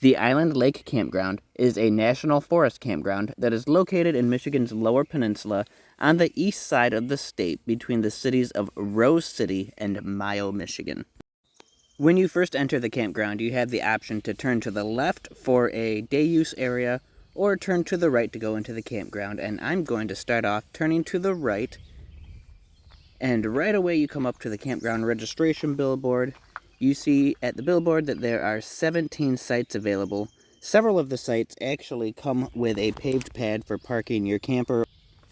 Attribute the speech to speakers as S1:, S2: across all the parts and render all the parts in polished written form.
S1: The Island Lake Campground is a National Forest Campground that is located in Michigan's Lower Peninsula on the east side of the state between the cities of Rose City and Mio, Michigan. When you first enter the campground, you have the option to turn to the left for a day use area or turn to the right to go into the campground, and I'm going to start off turning to the right. And right away you come up to the campground registration billboard. You see at the billboard that there are 17 sites available. Several of the sites actually come with a paved pad for parking your camper.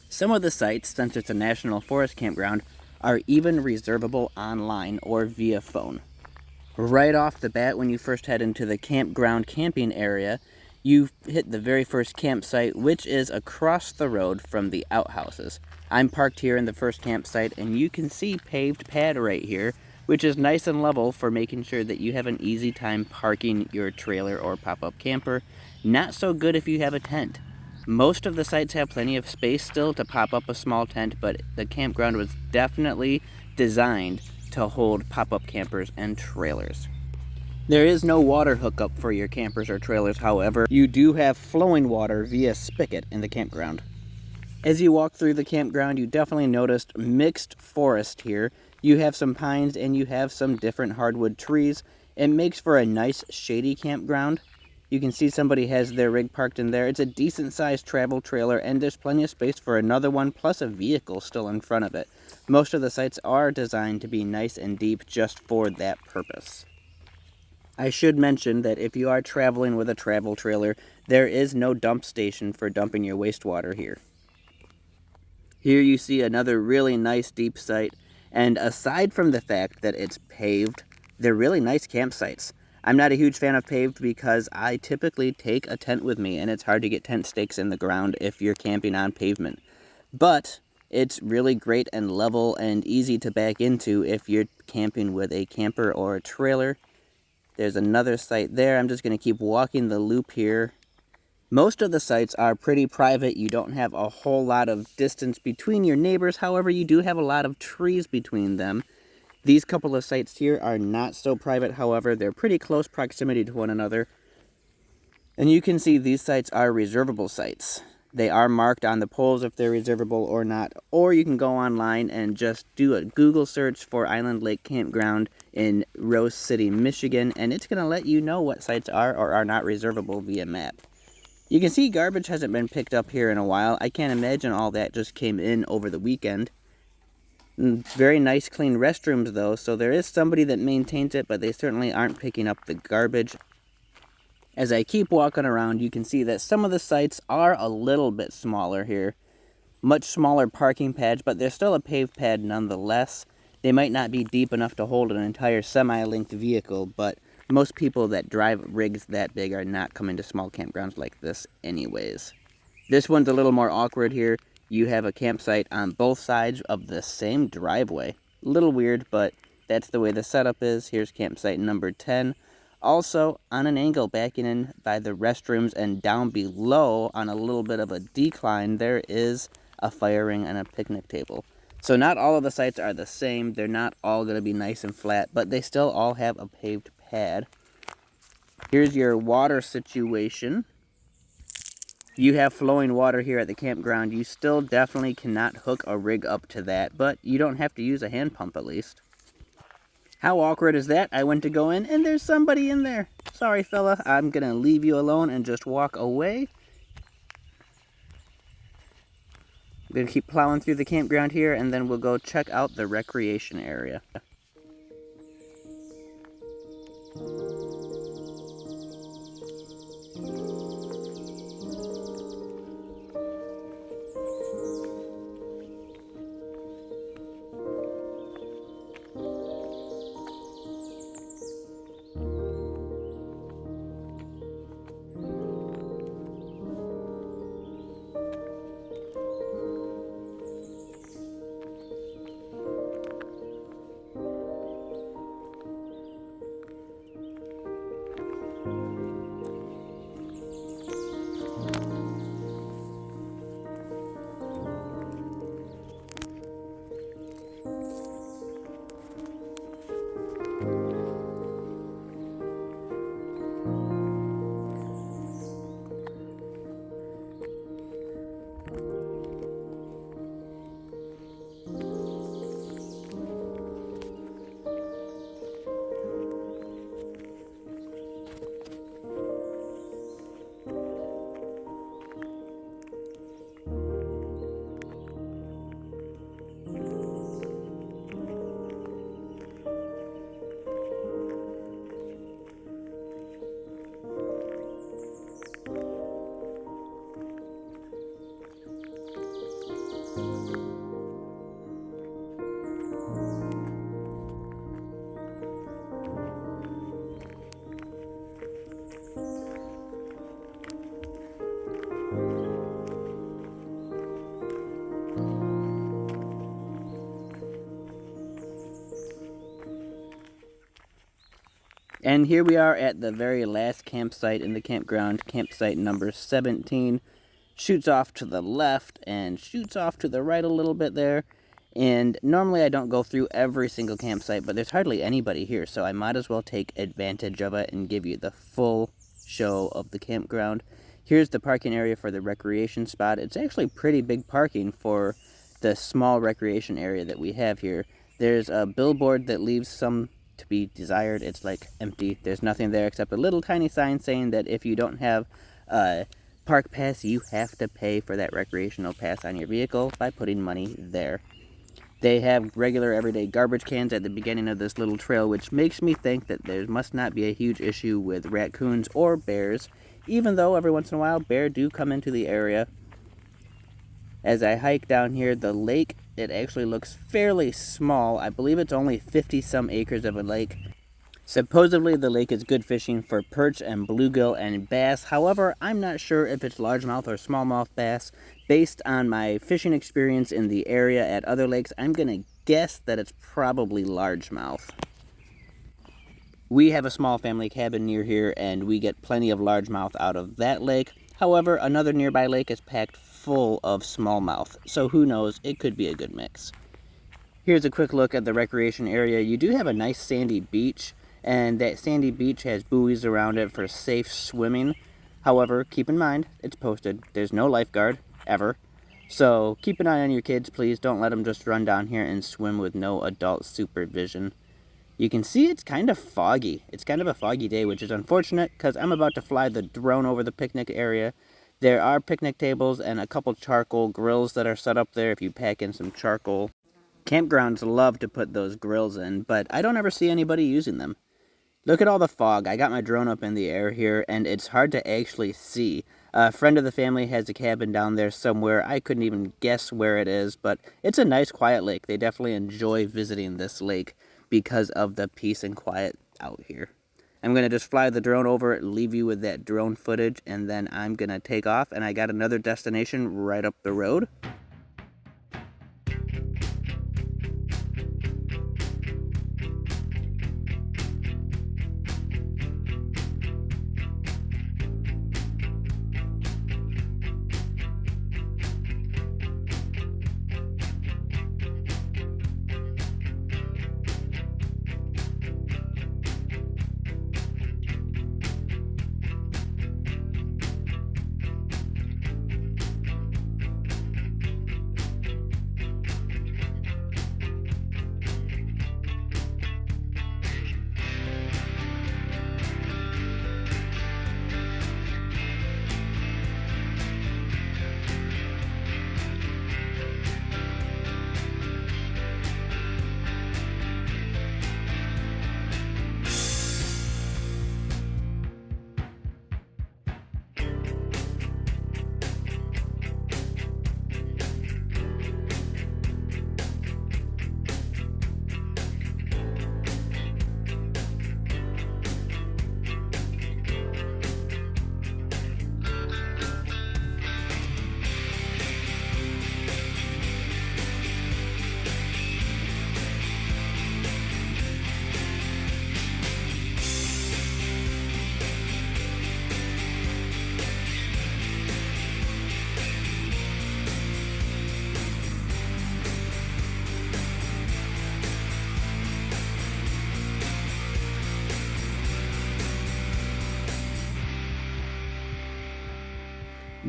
S1: Some of the sites, since it's a National Forest Campground, are even reservable online or via phone. Right off the bat, when you first head into the campground camping area, you hit the very first campsite, which is across the road from the outhouses. I'm parked here in the first campsite, and you can see paved pad right here, which is nice and level for making sure that you have an easy time parking your trailer or pop-up camper. Not so good if you have a tent. Most of the sites have plenty of space still to pop up a small tent, but the campground was definitely designed to hold pop-up campers and trailers. There is no water hookup for your campers or trailers, however, you do have flowing water via spigot in the campground. As you walk through the campground, you definitely noticed mixed forest here. You have some pines and you have some different hardwood trees. It makes for a nice shady campground. You can see somebody has their rig parked in there. It's a decent sized travel trailer, and there's plenty of space for another one, plus a vehicle still in front of it. Most of the sites are designed to be nice and deep just for that purpose. I should mention that if you are traveling with a travel trailer, there is no dump station for dumping your wastewater here. Here you see another really nice deep site, and aside from the fact that it's paved, they're really nice campsites. I'm not a huge fan of paved because I typically take a tent with me, and it's hard to get tent stakes in the ground if you're camping on pavement. But it's really great and level and easy to back into if you're camping with a camper or a trailer. There's another site there. I'm just going to keep walking the loop here. Most of the sites are pretty private. You don't have a whole lot of distance between your neighbors. However, you do have a lot of trees between them. These couple of sites here are not so private, however, they're pretty close proximity to one another. And you can see these sites are reservable sites. They are marked on the poles if they're reservable or not, or you can go online and just do a Google search for Island Lake Campground in Rose City, Michigan, and it's going to let you know what sites are or are not reservable via map. You can see garbage hasn't been picked up here in a while. I can't imagine all that just came in over the weekend. Very nice clean restrooms though, so there is somebody that maintains it, but they certainly aren't picking up the garbage. As I keep walking around, you can see that some of the sites are a little bit smaller here. Much smaller parking pads, but they're still a paved pad nonetheless. They might not be deep enough to hold an entire semi-linked vehicle, but most people that drive rigs that big are not coming to small campgrounds like this anyways. This one's a little more awkward here. You have a campsite on both sides of the same driveway. A little weird, but that's the way the setup is. Here's campsite number 10. Also, on an angle backing in by the restrooms, and down below on a little bit of a decline, there is a fire ring and a picnic table. So not all of the sites are the same. They're not all going to be nice and flat, but they still all have a paved pad. Here's your water situation. You have flowing water here at the campground. You still definitely cannot hook a rig up to that, but you don't have to use a hand pump at least. How awkward is that? I went to go in and there's somebody in there. Sorry fella, I'm gonna leave you alone and just walk away. I'm gonna keep plowing through the campground here, and then we'll go check out the recreation area. And here we are at the very last campsite in the campground, campsite number 17. Shoots off to the left and shoots off to the right a little bit there. And normally I don't go through every single campsite, but there's hardly anybody here, so I might as well take advantage of it and give you the full show of the campground. Here's the parking area for the recreation spot. It's actually pretty big parking for the small recreation area that we have here. There's a billboard that leaves some to be desired. It's like empty. There's nothing there except a little tiny sign saying that if you don't have a park pass, you have to pay for that recreational pass on your vehicle by putting money there. They have regular everyday garbage cans at the beginning of this little trail, which makes me think that there must not be a huge issue with raccoons or bears, even though every once in a while bears do come into the area. As I hike down here, the lake, it actually looks fairly small. I believe it's only 50-some acres of a lake. Supposedly the lake is good fishing for perch and bluegill and bass. However, I'm not sure if it's largemouth or smallmouth bass. Based on my fishing experience in the area at other lakes, I'm going to guess that it's probably largemouth. We have a small family cabin near here, and we get plenty of largemouth out of that lake. However, another nearby lake is packed full of smallmouth, so who knows, it could be a good mix. Here's a quick look at the recreation area. You do have a nice sandy beach, and that sandy beach has buoys around it for safe swimming. However, keep in mind, it's posted. There's no lifeguard, ever. So keep an eye on your kids, please. Don't let them just run down here and swim with no adult supervision. You can see it's kind of foggy. It's kind of a foggy day, which is unfortunate because I'm about to fly the drone over the picnic area. There are picnic tables and a couple charcoal grills that are set up there if you pack in some charcoal. Campgrounds love to put those grills in, but I don't ever see anybody using them. Look at all the fog. I got my drone up in the air here, and it's hard to actually see. A friend of the family has a cabin down there somewhere. I couldn't even guess where it is, but it's a nice, quiet lake. They definitely enjoy visiting this lake because of the peace and quiet out here. I'm going to just fly the drone over, leave you with that drone footage, and then I'm going to take off, and I got another destination right up the road.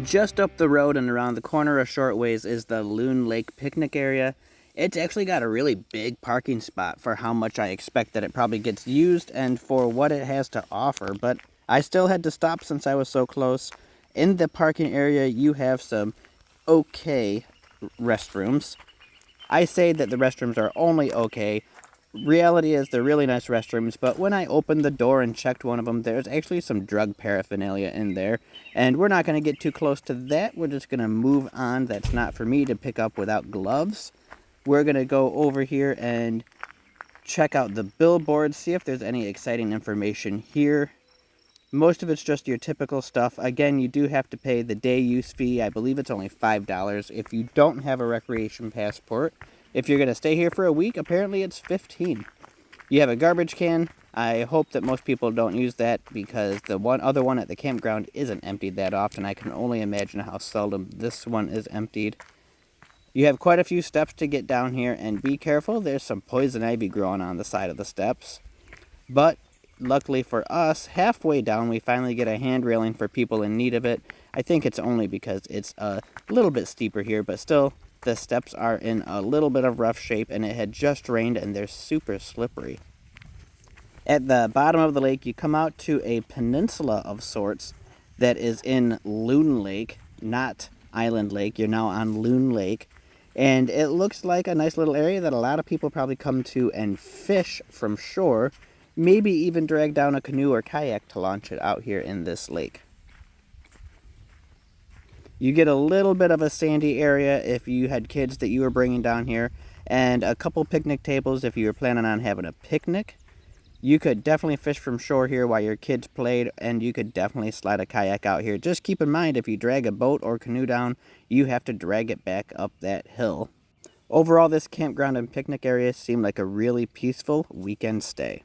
S1: Just up the road and around the corner a short ways is the Loon Lake Picnic Area. It's actually got a really big parking spot for how much I expect that it probably gets used and for what it has to offer, but I still had to stop since I was so close. In the parking area, you have some okay restrooms. I say that the restrooms are only okay. Reality is they're really nice restrooms, but when I opened the door and checked one of them, there's actually some drug paraphernalia in there, and we're not going to get too close to that. We're just going to move on. That's not for me to pick up without gloves. We're going to go over here and check out the billboard, see if there's any exciting information here. Most of it's just your typical stuff. Again, you do have to pay the day use fee. I believe it's only $5 if you don't have a recreation passport. If you're going to stay here for a week, apparently it's $15. You have a garbage can, I hope that most people don't use that because the other one at the campground isn't emptied that often. I can only imagine how seldom this one is emptied. You have quite a few steps to get down here, and be careful, there's some poison ivy growing on the side of the steps. But luckily for us, halfway down we finally get a hand railing for people in need of it. I think it's only because it's a little bit steeper here, but still, the steps are in a little bit of rough shape, and it had just rained and they're super slippery. At the bottom of the lake, you come out to a peninsula of sorts that is in Loon Lake, not Island Lake. You're now on Loon Lake. And it looks like a nice little area that a lot of people probably come to and fish from shore, maybe even drag down a canoe or kayak to launch it out here in this lake. You get a little bit of a sandy area if you had kids that you were bringing down here, and a couple picnic tables if you were planning on having a picnic. You could definitely fish from shore here while your kids played, and you could definitely slide a kayak out here. Just keep in mind, if you drag a boat or canoe down, you have to drag it back up that hill. Overall, this campground and picnic area seemed like a really peaceful weekend stay.